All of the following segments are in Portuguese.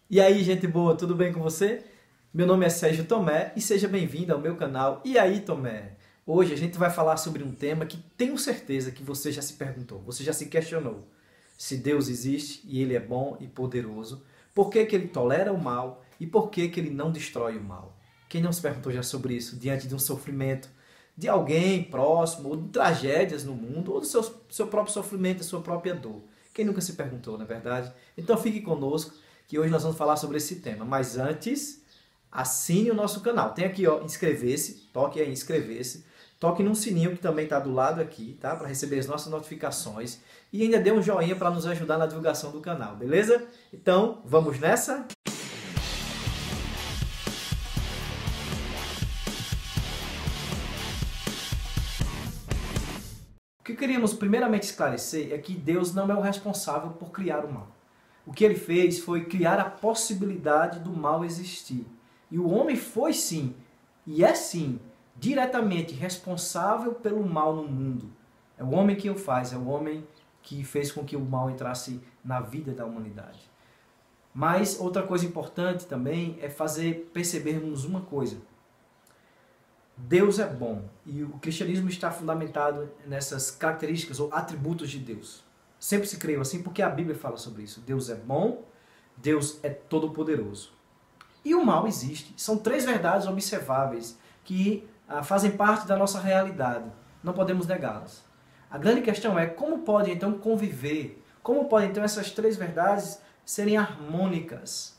E aí, gente boa, tudo bem com você? Meu nome é Sérgio Tomé e seja bem-vindo ao meu canal. E aí, Tomé? Hoje a gente vai falar sobre um tema que tenho certeza que você já se perguntou, você já se questionou. Se Deus existe e Ele é bom e poderoso, por que que Ele tolera o mal e por que que Ele não destrói o mal? Quem não se perguntou já sobre isso diante de um sofrimento de alguém próximo, ou de tragédias no mundo, ou do seu próprio sofrimento, da sua própria dor? Quem nunca se perguntou, não é verdade? Então fique conosco que hoje nós vamos falar sobre esse tema. Mas antes, assine o nosso canal. Tem aqui, ó, inscrever-se, toque aí em inscrever-se, toque num sininho que também está do lado aqui, tá? Para receber as nossas notificações e ainda dê um joinha para nos ajudar na divulgação do canal, beleza? Então, vamos nessa? O que queríamos primeiramente esclarecer é que Deus não é o responsável por criar o mal. O que ele fez foi criar a possibilidade do mal existir. E o homem foi sim, e é sim, diretamente responsável pelo mal no mundo. É o homem que o faz, é o homem que fez com que o mal entrasse na vida da humanidade. Mas outra coisa importante também é fazer percebermos uma coisa. Deus é bom e o cristianismo está fundamentado nessas características ou atributos de Deus. Sempre se creu assim porque a Bíblia fala sobre isso. Deus é bom, Deus é todo-poderoso. E o mal existe. São três verdades observáveis que fazem parte da nossa realidade. Não podemos negá-las. A grande questão é como pode então conviver, como podem então essas três verdades serem harmônicas.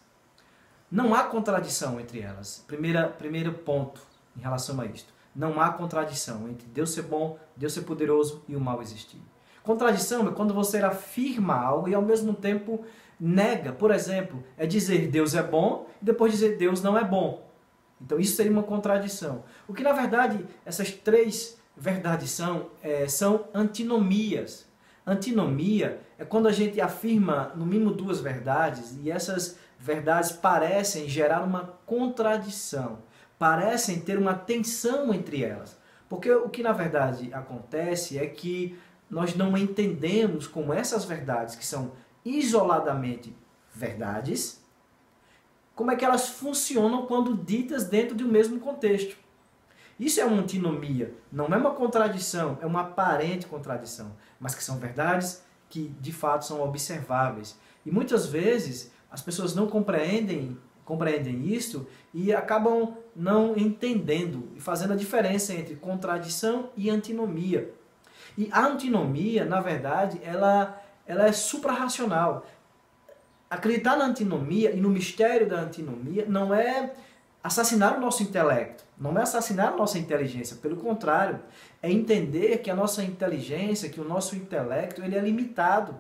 Não há contradição entre elas. Primeiro ponto em relação a isto. Não há contradição entre Deus ser bom, Deus ser poderoso e o mal existir. Contradição é quando você afirma algo e ao mesmo tempo nega. Por exemplo, é dizer Deus é bom e depois dizer Deus não é bom. Então isso seria uma contradição. O que na verdade essas três verdades são antinomias. Antinomia é quando a gente afirma no mínimo duas verdades e essas verdades parecem gerar uma contradição. Parecem ter uma tensão entre elas. Porque o que na verdade acontece é que nós não entendemos como essas verdades, que são isoladamente verdades, como é que elas funcionam quando ditas dentro de um mesmo contexto. Isso é uma antinomia, não é uma contradição, é uma aparente contradição, mas que são verdades que de fato são observáveis. E muitas vezes as pessoas não compreendem isso e acabam não entendendo e fazendo a diferença entre contradição e antinomia. E a antinomia, na verdade, ela é suprarracional. Acreditar na antinomia e no mistério da antinomia não é assassinar o nosso intelecto, não é assassinar a nossa inteligência. Pelo contrário, é entender que a nossa inteligência, que o nosso intelecto, ele é limitado.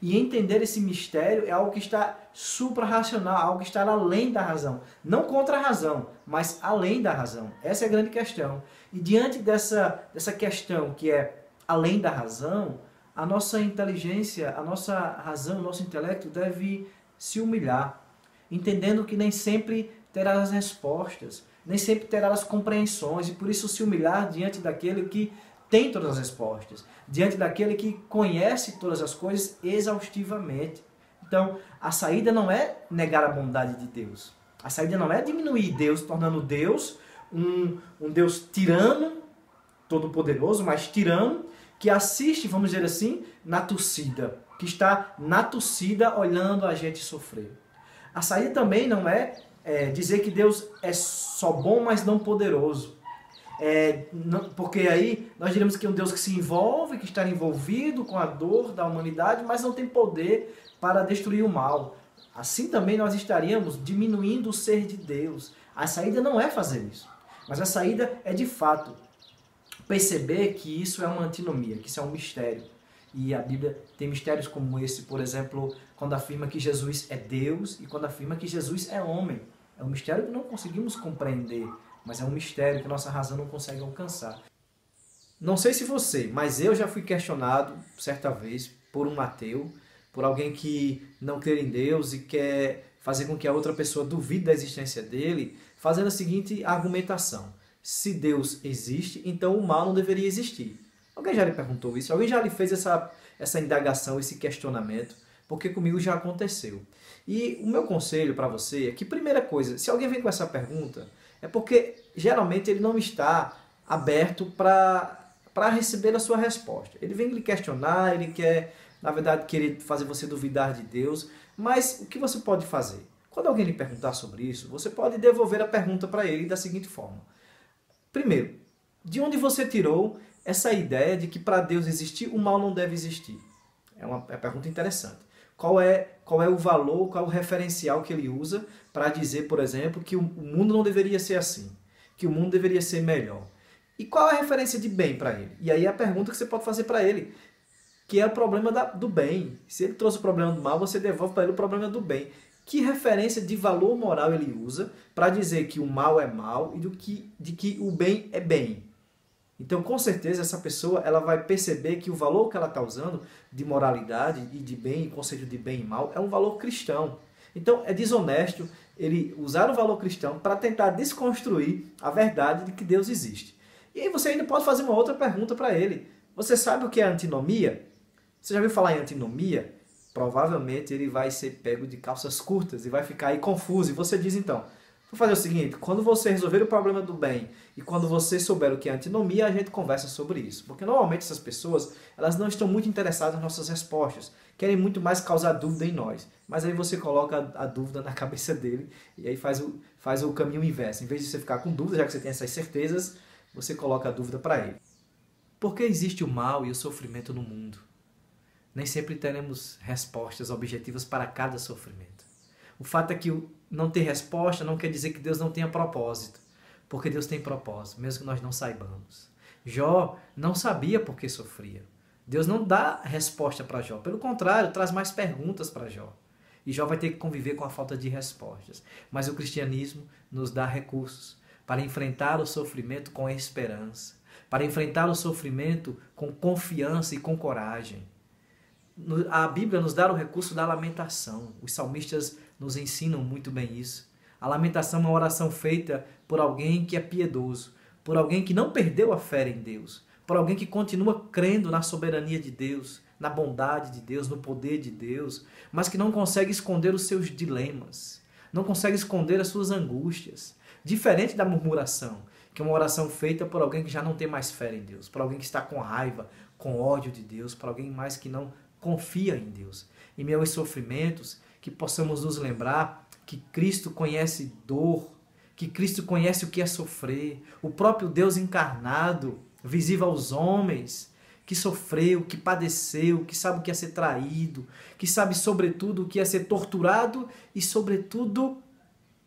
E entender esse mistério é algo que está suprarracional, algo que está além da razão. Não contra a razão, mas além da razão. Essa é a grande questão. E diante dessa questão que é além da razão, a nossa inteligência, a nossa razão, o nosso intelecto deve se humilhar, entendendo que nem sempre terá as respostas, nem sempre terá as compreensões, e por isso se humilhar diante daquele que tem todas as respostas, diante daquele que conhece todas as coisas exaustivamente. Então, a saída não é negar a bondade de Deus. A saída não é diminuir Deus, tornando Deus um Deus tirano, todo-poderoso, mas tirano, que assiste, vamos dizer assim, na torcida, que está na torcida olhando a gente sofrer. A saída também não é dizer que Deus é só bom, mas não poderoso. Porque aí nós diremos que é um Deus que se envolve, que está envolvido com a dor da humanidade, mas não tem poder para destruir o mal. Assim também nós estaríamos diminuindo o ser de Deus. A saída não é fazer isso, mas a saída é de fato perceber que isso é uma antinomia, que isso é um mistério. E a Bíblia tem mistérios como esse, por exemplo, quando afirma que Jesus é Deus e quando afirma que Jesus é homem. É um mistério que não conseguimos compreender, mas é um mistério que nossa razão não consegue alcançar. Não sei se você, mas eu já fui questionado certa vez por um ateu, por alguém que não crê em Deus e quer fazer com que a outra pessoa duvide da existência dele, fazendo a seguinte argumentação: se Deus existe, então o mal não deveria existir. Alguém já lhe perguntou isso? Alguém já lhe fez essa indagação, esse questionamento? Porque comigo já aconteceu. E o meu conselho para você é que, primeira coisa, se alguém vem com essa pergunta, é porque geralmente ele não está aberto para receber a sua resposta. Ele vem lhe questionar, ele quer, na verdade, querer fazer você duvidar de Deus. Mas o que você pode fazer? Quando alguém lhe perguntar sobre isso, você pode devolver a pergunta para ele da seguinte forma. Primeiro, de onde você tirou essa ideia de que para Deus existir, o mal não deve existir? É uma pergunta interessante. Qual é o valor, qual é o referencial que ele usa para dizer, por exemplo, que o mundo não deveria ser assim, que o mundo deveria ser melhor? E qual é a referência de bem para ele? E aí é a pergunta que você pode fazer para ele, que é o problema do bem. Se ele trouxe o problema do mal, você devolve para ele o problema do bem. Que referência de valor moral ele usa para dizer que o mal é mal e de que o bem é bem? Então, com certeza, essa pessoa ela vai perceber que o valor que ela está usando de moralidade e de bem, conceito de bem e mal, é um valor cristão. Então, é desonesto ele usar o valor cristão para tentar desconstruir a verdade de que Deus existe. E aí você ainda pode fazer uma outra pergunta para ele. Você sabe o que é antinomia? Você já ouviu falar em antinomia? Provavelmente ele vai ser pego de calças curtas e vai ficar aí confuso. E você diz então, vou fazer o seguinte, quando você resolver o problema do bem e quando você souber o que é antinomia, a gente conversa sobre isso. Porque normalmente essas pessoas, elas não estão muito interessadas nas nossas respostas, querem muito mais causar dúvida em nós. Mas aí você coloca a dúvida na cabeça dele e aí faz o caminho inverso. Em vez de você ficar com dúvida, já que você tem essas certezas, você coloca a dúvida para ele. Por que existe o mal e o sofrimento no mundo? Nem sempre teremos respostas objetivas para cada sofrimento. O fato é que não ter resposta não quer dizer que Deus não tenha propósito, porque Deus tem propósito, mesmo que nós não saibamos. Jó não sabia por que sofria. Deus não dá resposta para Jó, pelo contrário, traz mais perguntas para Jó. E Jó vai ter que conviver com a falta de respostas. Mas o cristianismo nos dá recursos para enfrentar o sofrimento com esperança, para enfrentar o sofrimento com confiança e com coragem. A Bíblia nos dá o recurso da lamentação. Os salmistas nos ensinam muito bem isso. A lamentação é uma oração feita por alguém que é piedoso, por alguém que não perdeu a fé em Deus, por alguém que continua crendo na soberania de Deus, na bondade de Deus, no poder de Deus, mas que não consegue esconder os seus dilemas, não consegue esconder as suas angústias. Diferente da murmuração, que é uma oração feita por alguém que já não tem mais fé em Deus, por alguém que está com raiva, com ódio de Deus, por alguém mais que não confia em Deus. Em meio aos sofrimentos, que possamos nos lembrar que Cristo conhece dor, que Cristo conhece o que é sofrer, o próprio Deus encarnado, visível aos homens, que sofreu, que padeceu, que sabe o que é ser traído, que sabe sobretudo o que é ser torturado e sobretudo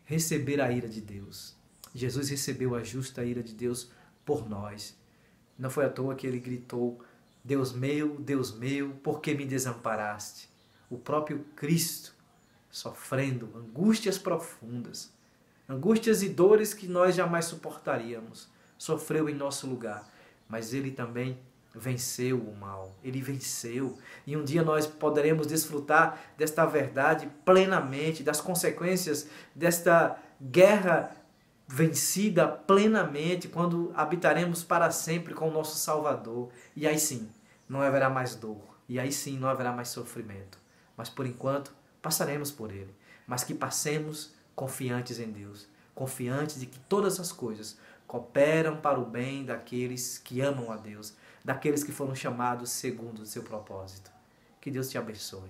receber a ira de Deus. Jesus recebeu a justa ira de Deus por nós. Não foi à toa que ele gritou: Deus meu, por que me desamparaste? O próprio Cristo, sofrendo angústias profundas, angústias e dores que nós jamais suportaríamos, sofreu em nosso lugar, mas ele também venceu o mal, ele venceu. E um dia nós poderemos desfrutar desta verdade plenamente, das consequências desta guerra vencida plenamente, quando habitaremos para sempre com o nosso Salvador. E aí sim, não haverá mais dor. E aí sim, não haverá mais sofrimento. Mas por enquanto, passaremos por ele. Mas que passemos confiantes em Deus. Confiantes de que todas as coisas cooperam para o bem daqueles que amam a Deus. Daqueles que foram chamados segundo o seu propósito. Que Deus te abençoe.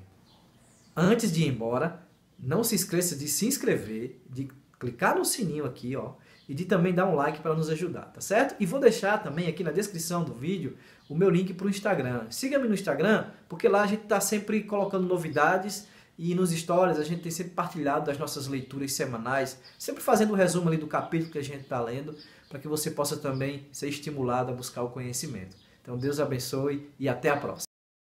Antes de ir embora, não se esqueça de se inscrever, de clicar no sininho aqui, ó, e de também dar um like para nos ajudar, tá certo? E vou deixar também aqui na descrição do vídeo o meu link para o Instagram. Siga-me no Instagram, porque lá a gente está sempre colocando novidades e nos stories a gente tem sempre partilhado das nossas leituras semanais, sempre fazendo um resumo ali do capítulo que a gente está lendo, para que você possa também ser estimulado a buscar o conhecimento. Então Deus abençoe e até a próxima.